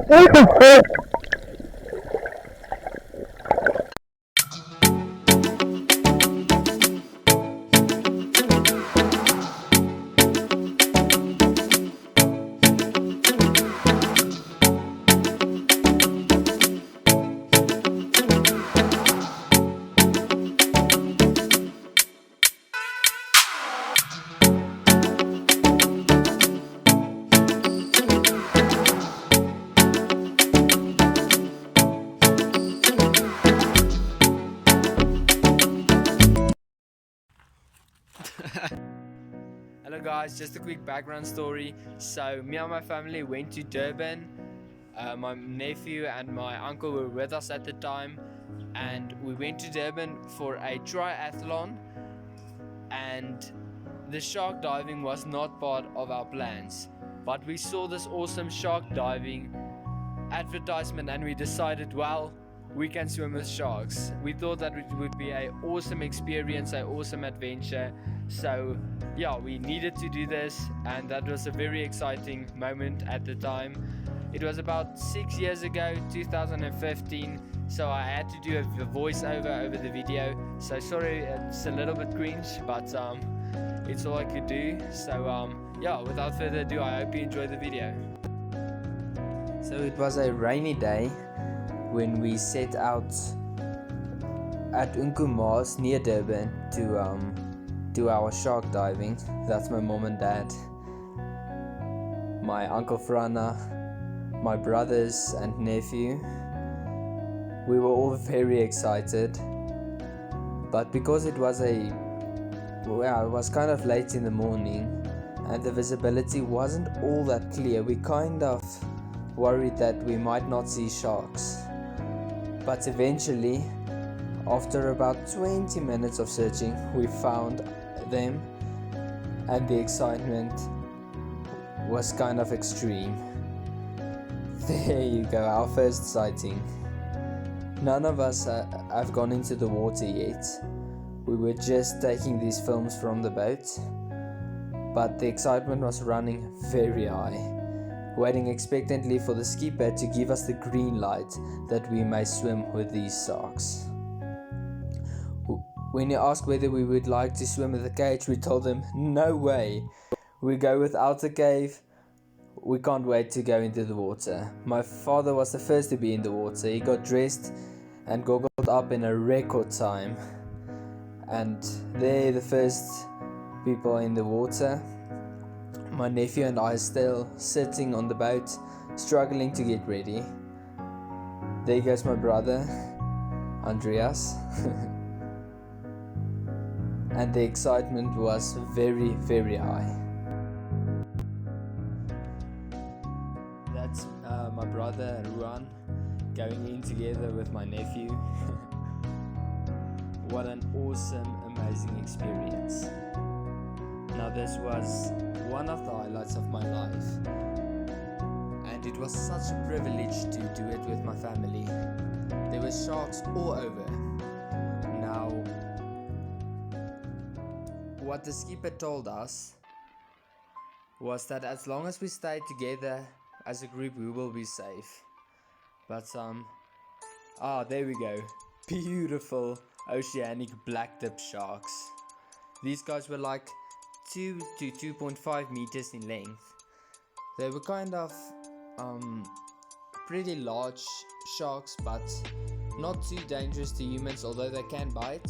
Hello guys, just a quick background story. So me and my family went to Durban. My nephew and my uncle were with us at the time, and we went to Durban for a triathlon, and the shark diving was not part of our plans, but we saw this awesome shark diving advertisement and we decided, well, we can swim with sharks. We thought that it would be an awesome experience, an awesome adventure. So yeah, we needed to do this, and that was a very exciting moment at the time. It was about 6 years ago, 2015, so I had to do a voiceover over the video. So sorry, it's a little bit cringe, but it's all I could do. So yeah, without further ado, I hope you enjoy the video. So it was a rainy day when we set out at Unkumaas near Durban to do our shark diving. That's my mom and dad, my uncle Frana, my brothers and nephew. We were all very excited, but because it was it was kind of late in the morning and the visibility wasn't all that clear, we kind of worried that we might not see sharks. But eventually, after about 20 minutes of searching, we found them, and the excitement was kind of extreme. There you go, our first sighting. None of us have gone into the water yet. We were just taking these films from the boat, but the excitement was running very high, waiting expectantly for the skipper to give us the green light that we may swim with these sharks. When he asked whether we would like to swim with the cage, we told him, no way, we go without the cave, we can't wait to go into the water. My father was the first to be in the water. He got dressed and goggled up in a record time, and they're the first people in the water. My nephew and I are still sitting on the boat, struggling to get ready. There goes my brother, Andreas. And the excitement was very, very high. That's my brother, Ruan, going in together with my nephew. What an awesome, amazing experience. Now this was one of the highlights of my life, and it was such a privilege to do it with my family. There were sharks all over. Now, what the skipper told us was that as long as we stay together as a group, we will be safe. But there we go, beautiful oceanic black tip sharks. These guys were like 2 to 2.5 meters in length. They were kind of pretty large sharks, but not too dangerous to humans, although they can bite.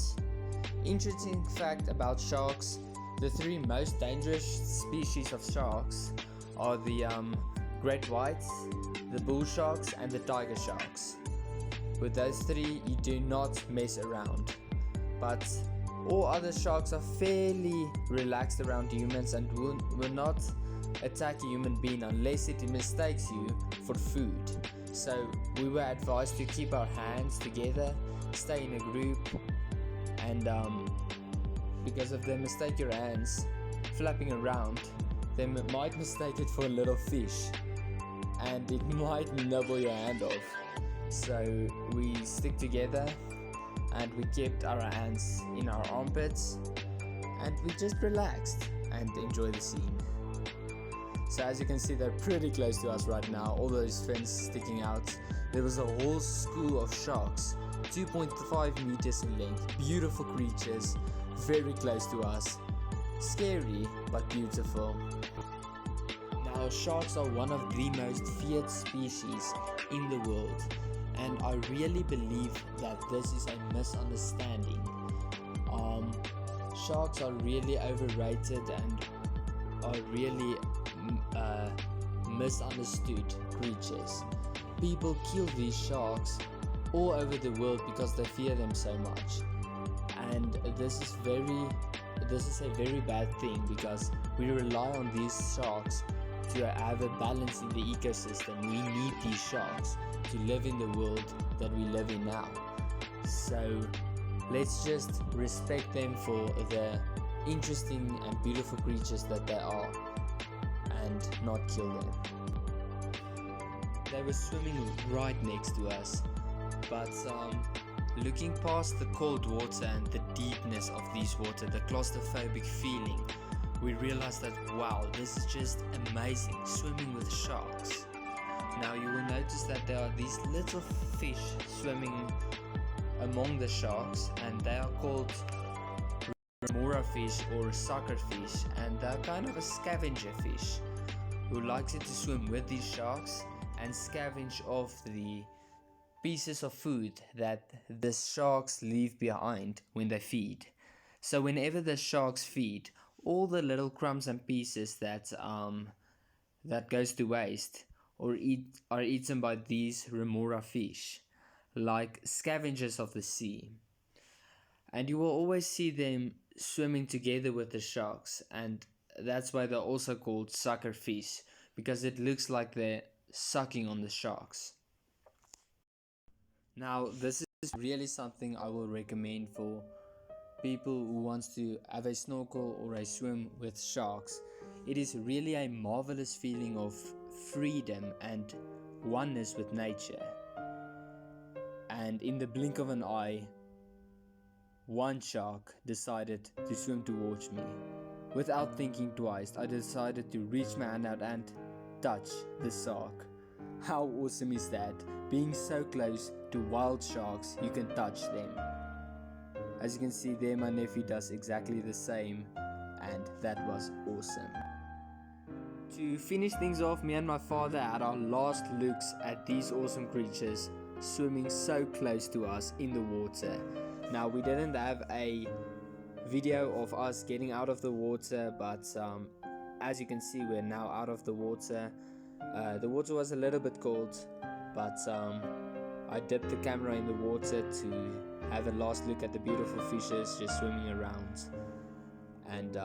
Interesting fact about sharks: the 3 most dangerous species of sharks are the great whites, the bull sharks, and the tiger sharks. With those 3, you do not mess around. But all other sharks are fairly relaxed around humans and will not attack a human being unless it mistakes you for food. So we were advised to keep our hands together, stay in a group, and because if they mistake your hands flapping around, they might mistake it for a little fish and it might nibble your hand off. So we stick together and we kept our hands in our armpits and we just relaxed and enjoyed the scene. So as you can see, they're pretty close to us right now, all those fins sticking out. There was a whole school of sharks, 2.5 meters in length, beautiful creatures, very close to us. Scary, but beautiful. Now, sharks are one of the most feared species in the world, and I really believe that this is a misunderstanding. Sharks are really overrated and are really misunderstood creatures. People kill these sharks all over the world because they fear them so much, and this is a very bad thing, because we rely on these sharks to have a balance in the ecosystem. We need these sharks to live in the world that we live in now. So let's just respect them for the interesting and beautiful creatures that they are, and not kill them. They were swimming right next to us, but looking past the cold water and the deepness of these water, the claustrophobic feeling, we realized that wow, this is just amazing, swimming with sharks. Now you will notice that there are these little fish swimming among the sharks, and they are called remora fish or sucker fish, and they're kind of a scavenger fish who likes it to swim with these sharks and scavenge off the pieces of food that the sharks leave behind when they feed. So whenever the sharks feed, all the little crumbs and pieces that goes to waste are eaten by these remora fish, like scavengers of the sea. And you will always see them swimming together with the sharks, and that's why they're also called sucker fish, because it looks like they're sucking on the sharks. Now, this is really something I will recommend for people who wants to have a snorkel or a swim with sharks. It is really a marvelous feeling of freedom and oneness with nature. And in the blink of an eye, one shark decided to swim towards me. Without thinking twice, I decided to reach my hand out and touch the shark. How awesome is that? Being so close to wild sharks, you can touch them. As you can see there, my nephew does exactly the same, and that was awesome. To finish things off, me and my father had our last looks at these awesome creatures swimming so close to us in the water. Now, we didn't have a video of us getting out of the water, but as you can see, we're now out of the water. The water was a little bit cold, but I dipped the camera in the water to have a last look at the beautiful fishes just swimming around, and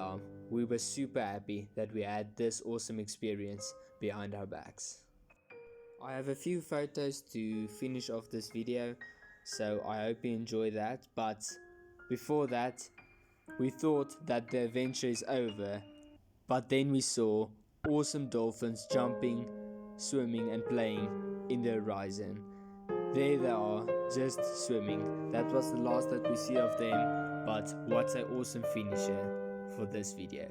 we were super happy that we had this awesome experience behind our backs. I have a few photos to finish off this video, so I hope you enjoy that. But before that, we thought that the adventure is over, but then we saw awesome dolphins jumping, swimming and playing in the horizon. There they are, just swimming. That was the last that we see of them, but what an awesome finisher for this video.